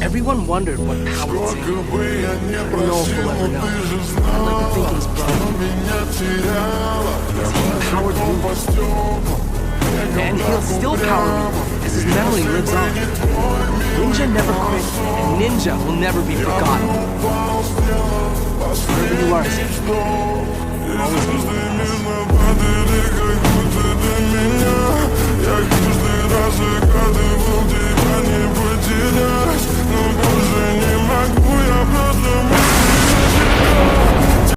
Everyone wondered what power is. I don't know if we'll ever know. I'd like to think he's broken. He empowered me. And he'll still power me, as his memory lives on. Ninja never quit, and Ninja will never be forgotten. Wherever you are, Zeke, you'll always be with us.